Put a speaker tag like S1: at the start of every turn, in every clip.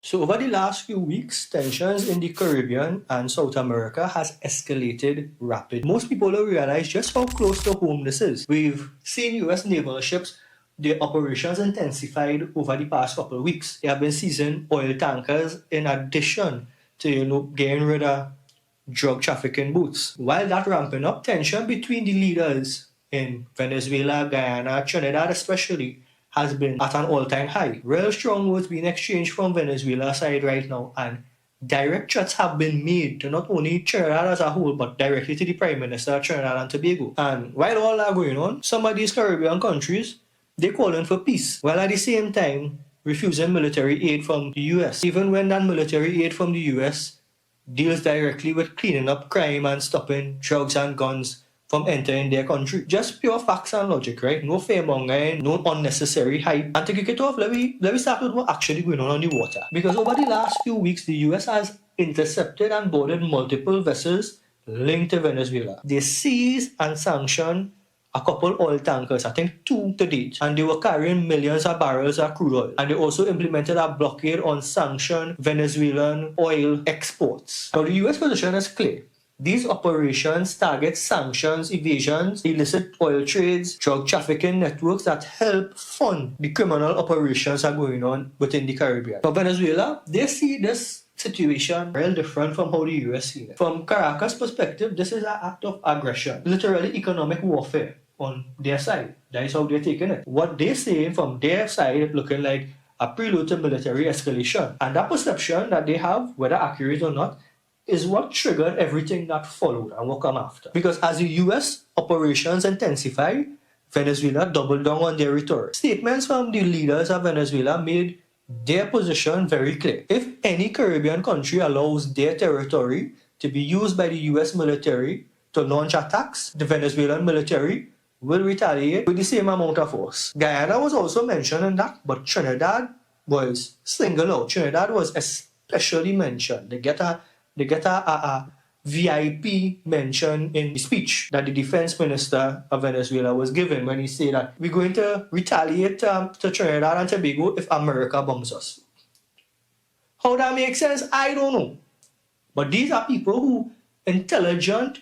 S1: So over the last few weeks, tensions in the Caribbean and South America has escalated rapidly. Most people don't realize just how close to home this is. We've seen US naval ships, their operations intensified over the past couple of weeks. They have been seizing oil tankers in addition to getting rid of drug trafficking boats. While that ramping up, tension between the leaders in Venezuela, Guyana, Trinidad especially, has been at an all-time high. Real strong words being exchanged from Venezuela side right now, and direct threats have been made to not only Trinidad as a whole, but directly to the Prime Minister of Trinidad and Tobago. And while all that going on, some of these Caribbean countries, they're calling for peace, while at the same time refusing military aid from the US. Even when that military aid from the US deals directly with cleaning up crime and stopping drugs and guns from entering their country. Just pure facts and logic, right? No fearmongering, no unnecessary hype. And to kick it off, let me start with what's actually going on the water. Because over the last few weeks, the US has intercepted and boarded multiple vessels linked to Venezuela. They seized and sanctioned a couple oil tankers, I think 2 to date, and they were carrying millions of barrels of crude oil. And they also implemented a blockade on sanctioned Venezuelan oil exports. Now, the US position is clear. These operations target sanctions, evasions, illicit oil trades, drug trafficking networks that help fund the criminal operations that are going on within the Caribbean. For Venezuela, they see this situation very different from how the US see it. From Caracas' perspective, this is an act of aggression, literally economic warfare on their side. That is how they're taking it. What they're saying from their side is looking like a prelude to military escalation. And that perception that they have, whether accurate or not, is what triggered everything that followed and will come after. Because as the US operations intensify, Venezuela doubled down on their rhetoric. Statements from the leaders of Venezuela made their position very clear. If any Caribbean country allows their territory to be used by the US military to launch attacks, the Venezuelan military will retaliate with the same amount of force. Guyana was also mentioned in that, but Trinidad was singled out. Trinidad was especially mentioned. They get a VIP mention in the speech that the defense minister of Venezuela was given when he said that we're going to retaliate to Trinidad and Tobago if America bombs us. How that makes sense, I don't know. But these are people who are intelligent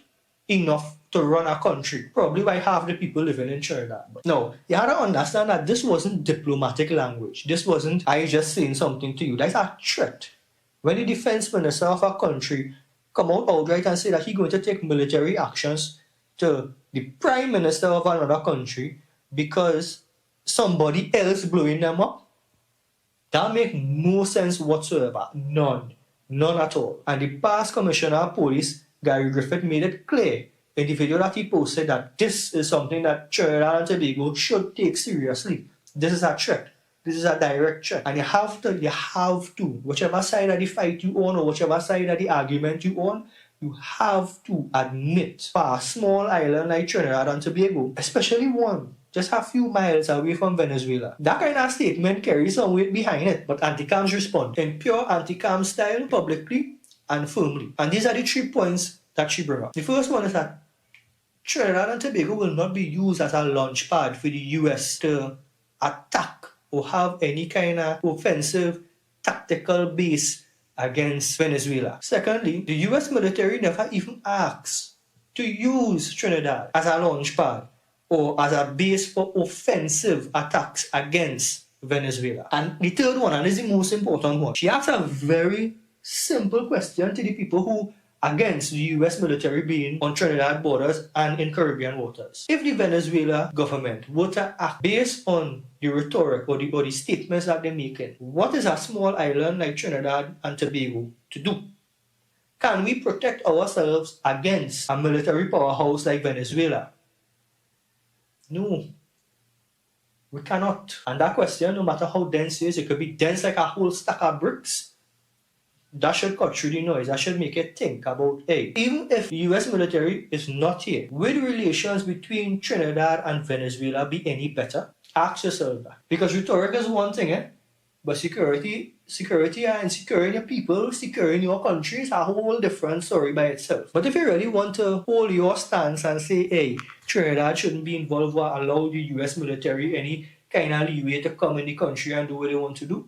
S1: enough to run a country, probably by half the people living in Trinidad. But no, you have to understand that this wasn't diplomatic language. This wasn't I just saying something to you. That's a threat. When the defense minister of a country come out outright and say that he's going to take military actions to the prime minister of another country because somebody else blowing them up, that makes no sense whatsoever. None at all. And the past commissioner of police, Gary Griffith, made it clear in the video that he posted that this is something that Trinidad and Tobago should take seriously. This is a threat. This is a direct threat. And you have to, whichever side of the fight you own or whichever side of the argument you own, you have to admit for a small island like Trinidad and Tobago, especially one just a few miles away from Venezuela, that kind of statement carries some weight behind it. But Anti-Cams respond in pure Anti-Cam style, publicly and firmly. And these are the 3 points that she brought up. The first one is that Trinidad and Tobago will not be used as a launch pad for the US to attack or have any kind of offensive tactical base against Venezuela. Secondly, the US military never even asks to use Trinidad as a launch pad or as a base for offensive attacks against Venezuela. And the third one, and this is the most important one, she asks a very simple question to the people who against the US military being on Trinidad borders and in Caribbean waters. If the Venezuela government were to act based on the rhetoric or the statements that they're making, what is a small island like Trinidad and Tobago to do? Can we protect ourselves against a military powerhouse like Venezuela? No, we cannot. And that question, no matter how dense it is, it could be dense like a whole stack of bricks. That should cut through the noise. That should make you think about, hey, even if the US military is not here, will relations between Trinidad and Venezuela be any better? Ask yourself that. Because rhetoric is one thing, but security and securing your people, securing your country is a whole different story by itself. But if you really want to hold your stance and say, hey, Trinidad shouldn't be involved or allow the US military any kind of leeway to come in the country and do what they want to do,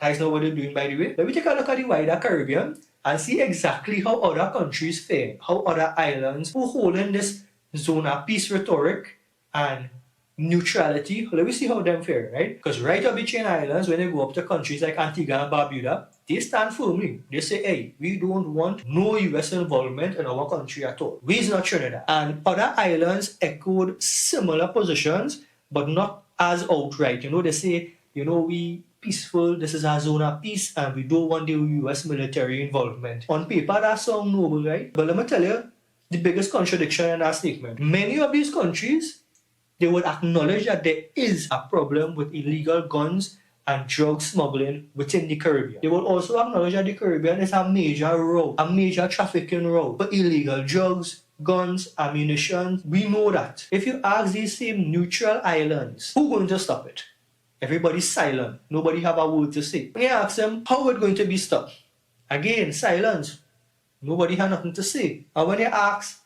S1: That's not what they're doing, by the way. Let me take a look at the wider Caribbean and see exactly how other countries fare, how other islands who hold in this zone of peace rhetoric and neutrality. Let me see how them fare, right? Because right up between islands, when they go up to countries like Antigua and Barbuda, they stand firmly. They say, hey, we don't want no US involvement in our country at all. We is not Trinidad. And other islands echoed similar positions, but not as outright. They say, we peaceful, this is our zone of peace, and we don't want the US military involvement. On paper, that sounds noble, right? But let me tell you, the biggest contradiction in that statement. Many of these countries, they would acknowledge that there is a problem with illegal guns and drug smuggling within the Caribbean. They will also acknowledge that the Caribbean is a major route, a major trafficking route for illegal drugs, guns, ammunition. We know that. If you ask these same neutral islands, who's going to stop it? Everybody's silent. Nobody have a word to say. When you ask them, how is it going to be stopped? Again, silence. Nobody has nothing to say. And when you ask,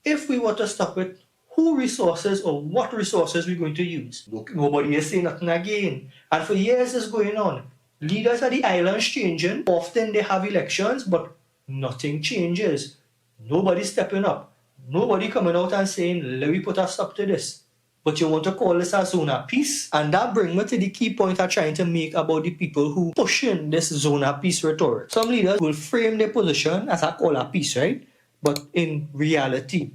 S1: if we were to stop it, who resources or what resources we're going to use? Nobody is saying nothing again. And for years this is going on. Leaders of the islands changing. Often they have elections, but nothing changes. Nobody's stepping up. Nobody coming out and saying, let me put a stop to this. But you want to call this a zone of peace? And that brings me to the key point I'm trying to make about the people who pushing this zone of peace rhetoric. Some leaders will frame their position as a call of peace, right? But in reality,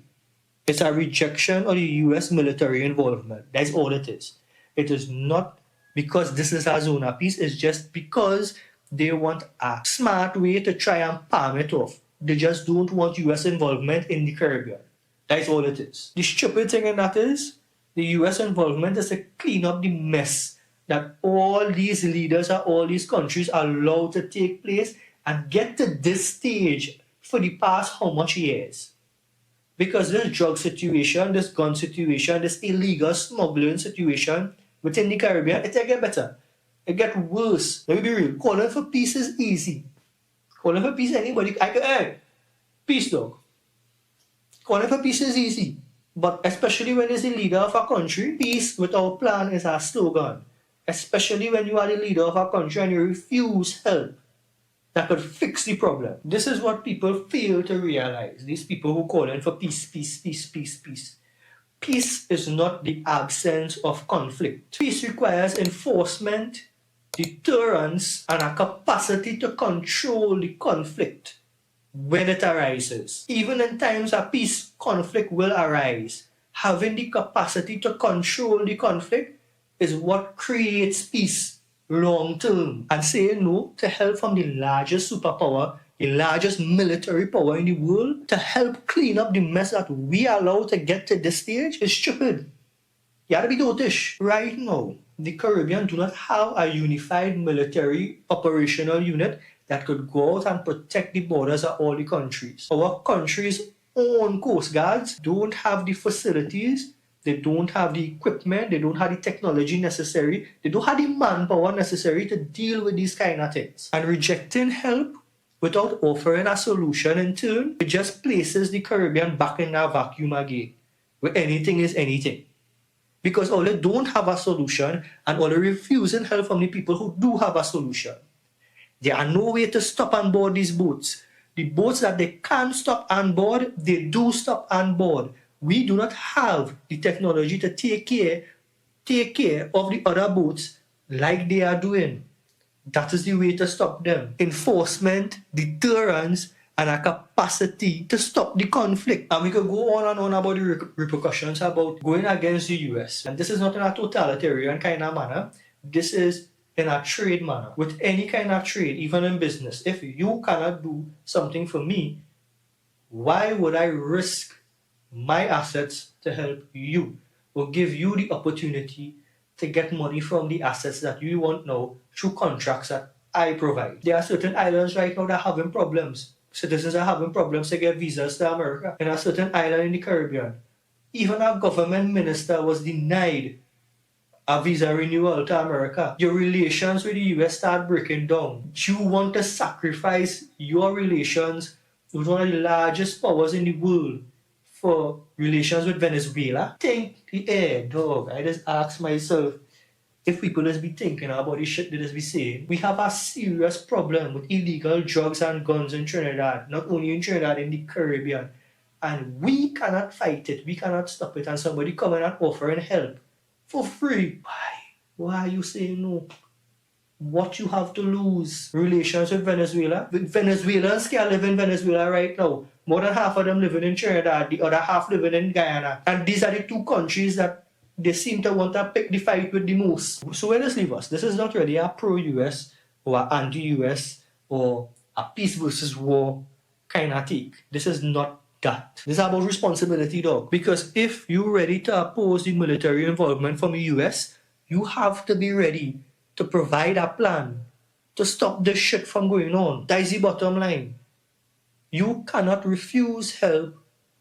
S1: it's a rejection of the US military involvement. That's all it is. It is not because this is a zone of peace. It's just because they want a smart way to try and palm it off. They just don't want US involvement in the Caribbean. That's all it is. The stupid thing in that is, the US involvement is to clean up the mess that all these leaders of all these countries are allowed to take place and get to this stage for the past how much years. Because this drug situation, this gun situation, this illegal smuggling situation within the Caribbean, it get better. It get worse. Let me be real. Calling for peace is easy. Calling for peace, anybody, hey, peace dog. Calling for peace is easy. But especially when it's the leader of a country, peace without plan is a slogan. Especially when you are the leader of a country and you refuse help that could fix the problem. This is what people fail to realize. These people who call in for peace, peace, peace, peace, peace. Peace is not the absence of conflict. Peace requires enforcement, deterrence, and a capacity to control the conflict when it arises. Even in times of peace, conflict will arise. Having the capacity to control the conflict is what creates peace long term. And saying no to help from the largest superpower, the largest military power in the world, to help clean up the mess that we are allowed to get to this stage is stupid. You gotta be dotish. Right now, the Caribbean do not have a unified military operational unit that could go out and protect the borders of all the countries. Our country's own coast guards don't have the facilities, they don't have the equipment, they don't have the technology necessary, they don't have the manpower necessary to deal with these kind of things. And rejecting help without offering a solution in turn, it just places the Caribbean back in that vacuum again, where anything is anything. Because all they don't have a solution and all they refusing help from the people who do have a solution. There are no way to stop on board these boats. The boats that they can stop on board, they do stop on board. We do not have the technology to take care of the other boats like they are doing. That is the way to stop them. Enforcement, deterrence, and a capacity to stop the conflict. And we could go on and on about the repercussions about going against the US. And this is not in a totalitarian kind of manner. This is in a trade manner. With any kind of trade, even in business. If you cannot do something for me, why would I risk my assets to help you or give you the opportunity to get money from the assets that you want now through contracts that I provide? There are certain islands right now that are having problems. Citizens are having problems to get visas to America. In a certain island in the Caribbean, even a government minister was denied a visa renewal to America. Your relations with the US start breaking down. You want to sacrifice your relations with one of the largest powers in the world for relations with Venezuela? Think the air, dog. I just ask myself, if people is be thinking about the shit that is be saying, we have a serious problem with illegal drugs and guns in Trinidad, not only in Trinidad, in the Caribbean. And we cannot fight it, we cannot stop it, and somebody coming and offering help for free. Why are you saying no? What you have to lose? Relations with Venezuela? Venezuelans can't live in Venezuela right now. More than half of them living in Trinidad, the other half living in Guyana. And these are the two countries that they seem to want to pick the fight with the most. So where does this leave us? This is not really a pro-US or anti-US or a peace versus war kind of take. This is not that. This is about responsibility though. Because if you're ready to oppose the military involvement from the US, you have to be ready to provide a plan to stop this shit from going on. That is the bottom line. You cannot refuse help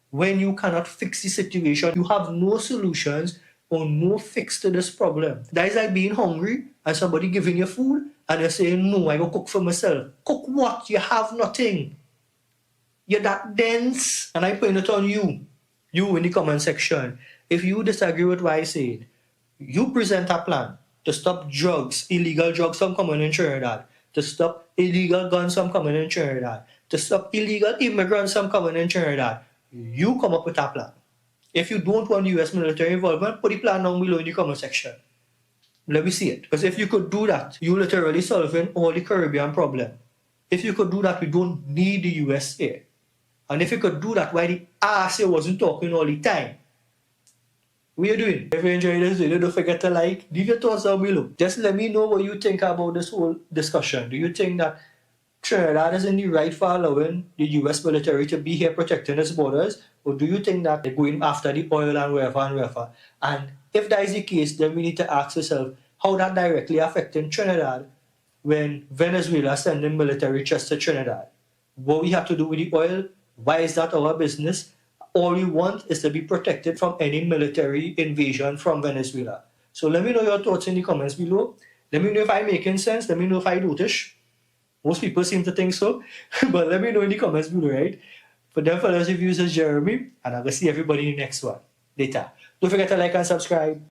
S1: when you cannot fix the situation. You have no solutions or no fix to this problem. That is like being hungry and somebody giving you food and you're saying, no, I go cook for myself. Cook what? You have nothing. You're that dense. And I point it on you. You in the comment section. If you disagree with what I said, you present a plan to stop drugs, illegal drugs from coming in Trinidad, to stop illegal guns from coming in Trinidad, to stop illegal immigrants from coming in Trinidad. You come up with a plan. If you don't want US military involvement, put the plan down below in the comment section. Let me see it. Because if you could do that, you're literally solving all the Caribbean problem. If you could do that, we don't need the US here. And if you could do that, why the ass wasn't talking all the time? What are you doing? If you enjoyed this video, don't forget to like, leave your thoughts down below. Just let me know what you think about this whole discussion. Do you think that Trinidad is in the right for allowing the US military to be here protecting its borders? Or do you think that they're going after the oil and wherever and wherever? And if that is the case, then we need to ask ourselves how that directly affecting Trinidad when Venezuela is sending military just to Trinidad. What we have to do with the oil? Why is that our business? All we want is to be protected from any military invasion from Venezuela. So let me know your thoughts in the comments below. Let me know if I'm making sense. Let me know if I dotish. Most people seem to think so. But let me know in the comments below, right? For them fellows reviews, is Jeremy. And I will see everybody in the next one. Later. Don't forget to like and subscribe.